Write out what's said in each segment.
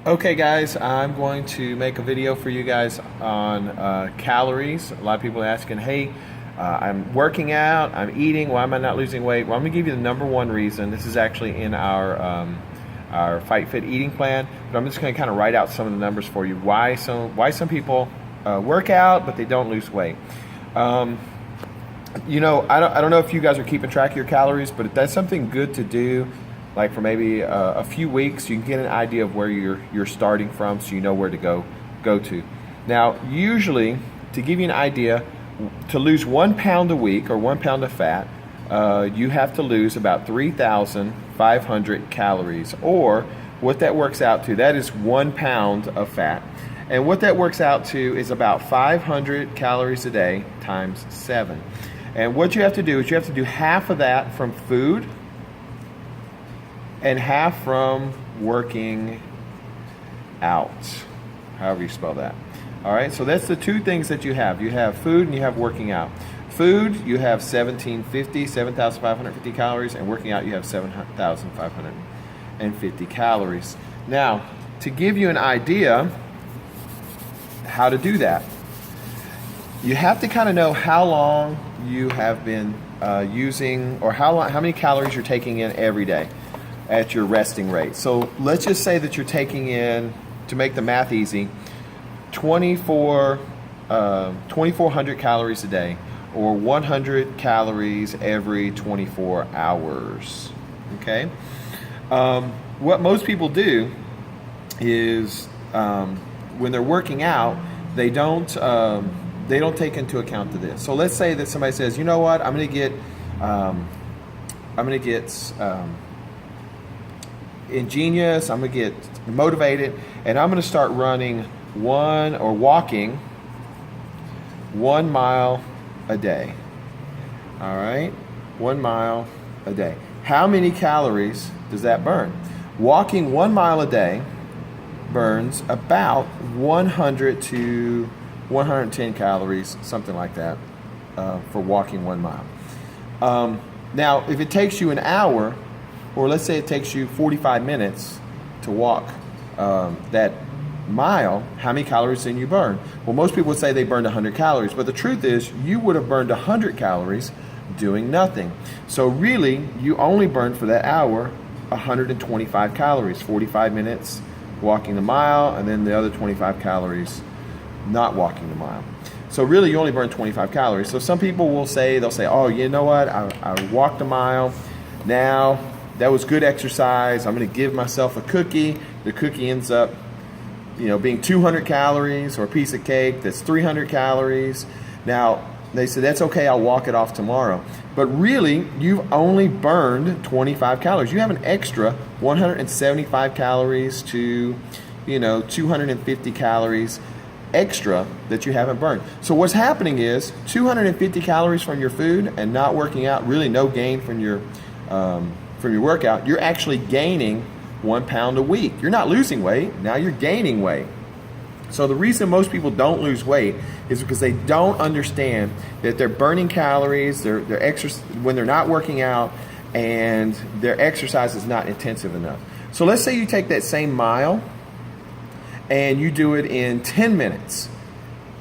Okay guys, I'm going to make a video for you guys on calories. A lot of people are asking, hey, I'm working out, I'm eating, why am I not losing weight? Well, I'm going to give you the number one reason. This is actually in our Fight Fit eating plan, but I'm just going to kind of write out some of the numbers for you. Why some people work out, but they don't lose weight. I don't know if you guys are keeping track of your calories, but that's something good to do. Like for maybe a few weeks, you can get an idea of where you're starting from, so you know where to go to. Now, usually, to give you an idea, to lose 1 pound a week or 1 pound of fat, you have to lose about 3,500 calories, or what that works out to, that is 1 pound of fat. And what that works out to is about 500 calories a day times 7. And what you have to do is you have to do half of that from food and half from working out, however you spell that. All right, so that's the two things that you have. You have food and you have working out. Food, you have 7,550 calories, and working out, you have 7,550 calories. Now, to give you an idea how to do that, you have to kind of know how long you have been using, or how many calories you're taking in every day at your resting rate. So let's just say that you're taking in, to make the math easy, 2,400 calories a day, or 100 calories every 24 hours. Okay? What most people do is when they're working out, they don't take into account to this. So let's say that somebody says, you know what, I'm gonna get ingenious, I'm gonna get motivated, and I'm gonna start running walking 1 mile a day. All right, 1 mile a day. How many calories does that burn? Walking 1 mile a day burns about 100 to 110 calories, something like that, for walking 1 mile. Now, if it takes you an hour, or let's say it takes you 45 minutes to walk that mile, how many calories then you burn? Well, most people would say they burned 100 calories, but the truth is you would have burned 100 calories doing nothing. So really, you only burned for that hour 125 calories, 45 minutes walking the mile, and then the other 25 calories not walking the mile. So really, you only burn 25 calories. So some people will say, oh, you know what, I walked a mile, now that was good exercise, I'm going to give myself a cookie. The cookie ends up, being 200 calories, or a piece of cake that's 300 calories. Now, they say, that's okay, I'll walk it off tomorrow. But really, you've only burned 25 calories. You have an extra 175 calories to, 250 calories extra that you haven't burned. So what's happening is 250 calories from your food and not working out, really no gain from your workout. You're actually gaining 1 pound a week. You're not losing weight, now you're gaining weight. So the reason most people don't lose weight is because they don't understand that they're burning calories, when they're not working out, and their exercise is not intensive enough. So let's say you take that same mile and you do it in 10 minutes.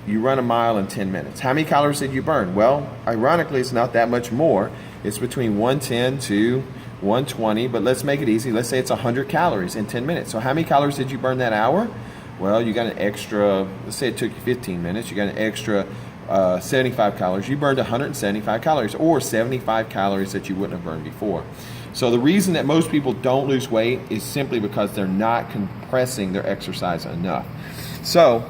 You run a mile in 10 minutes. How many calories did you burn? Well, ironically, it's not that much more. It's between 110 to 120, but let's make it easy. Let's say it's 100 calories in 10 minutes. So how many calories did you burn that hour? Well, you got an extra, let's say it took you 15 minutes, you got an extra 75 calories. You burned 175 calories, or 75 calories that you wouldn't have burned before. So the reason that most people don't lose weight is simply because they're not compressing their exercise enough. So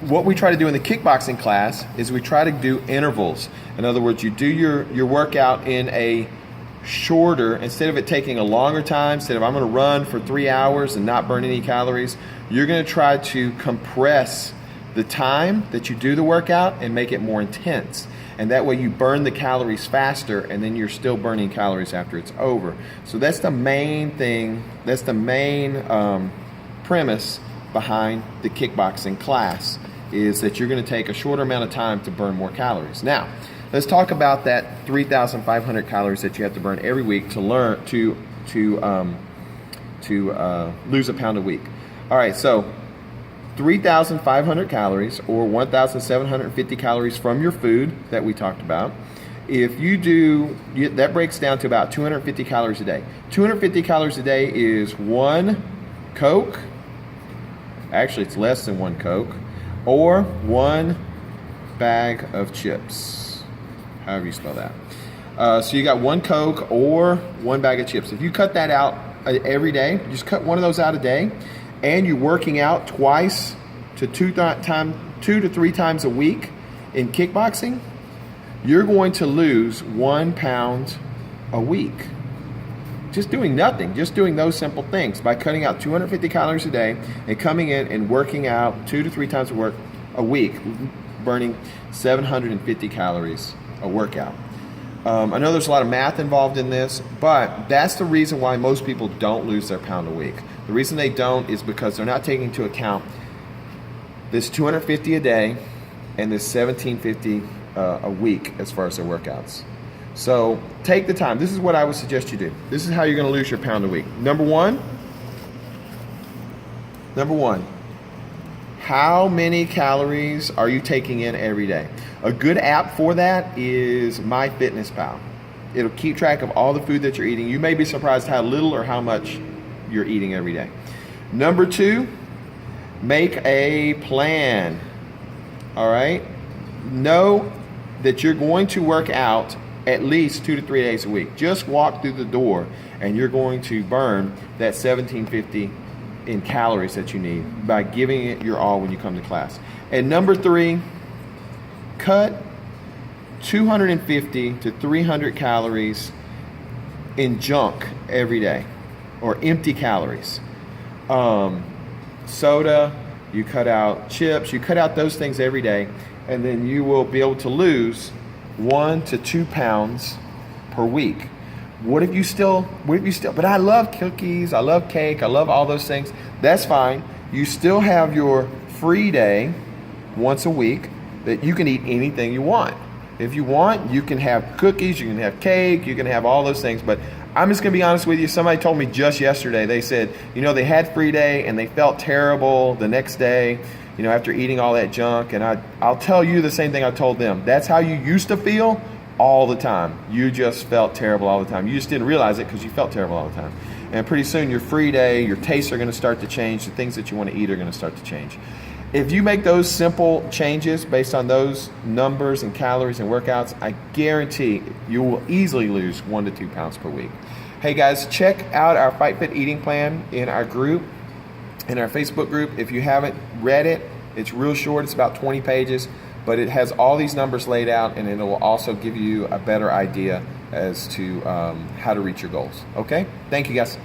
what we try to do in the kickboxing class is we try to do intervals. In other words, you do your workout in a shorter, instead of it taking a longer time, instead of I'm going to run for 3 hours and not burn any calories, you're going to try to compress the time that you do the workout and make it more intense. And that way you burn the calories faster, and then you're still burning calories after it's over. So that's the main thing, that's the main premise behind the kickboxing class, is that you're going to take a shorter amount of time to burn more calories. Now, let's talk about that 3,500 calories that you have to burn every week to to lose a pound a week. All right, so 3,500 calories or 1,750 calories from your food that we talked about. If you do, that breaks down to about 250 calories a day. 250 calories a day is one Coke. Actually, it's less than one Coke, or one bag of chips, however you spell that. So you got one Coke or one bag of chips. If you cut that out every day, just cut one of those out a day, and you're working out twice to two to three times a week in kickboxing, you're going to lose 1 pound a week. Just doing nothing, just doing those simple things by cutting out 250 calories a day and coming in and working out 2 to 3 times a week, burning 750 calories a workout. I know there's a lot of math involved in this, but that's the reason why most people don't lose their pound a week. The reason they don't is because they're not taking into account this 250 a day and this 1750 a week as far as their workouts. So take the time. This is what I would suggest you do. This is how you're going to lose your pound a week. Number one, how many calories are you taking in every day? A good app for that is MyFitnessPal. It'll keep track of all the food that you're eating. You may be surprised how little or how much you're eating every day. Number two, make a plan. All right? Know that you're going to work out at least 2 to 3 days a week. Just walk through the door and you're going to burn that 1750 in calories that you need by giving it your all when you come to class. And number three, cut 250 to 300 calories in junk every day, or empty calories. Soda, you cut out chips, you cut out those things every day, and then you will be able to lose 1 to 2 pounds per week. What if you still, but I love cookies, I love cake, I love all those things. That's fine. You still have your free day once a week that you can eat anything you want. If you want, you can have cookies, you can have cake, you can have all those things. But I'm just gonna be honest with you, somebody told me just yesterday, they said, they had free day and they felt terrible the next day, after eating all that junk. And I'll tell you the same thing I told them. That's how you used to feel all the time. You just felt terrible all the time. You just didn't realize it because you felt terrible all the time. And pretty soon your free day, your tastes are gonna start to change. The things that you wanna eat are gonna start to change. If you make those simple changes based on those numbers and calories and workouts, I guarantee you will easily lose 1 to 2 pounds per week. Hey guys, check out our Fight Fit Eating Plan in our group, in our Facebook group. If you haven't read it, it's real short, it's about 20 pages, but it has all these numbers laid out, and it will also give you a better idea as to how to reach your goals. Okay? Thank you guys.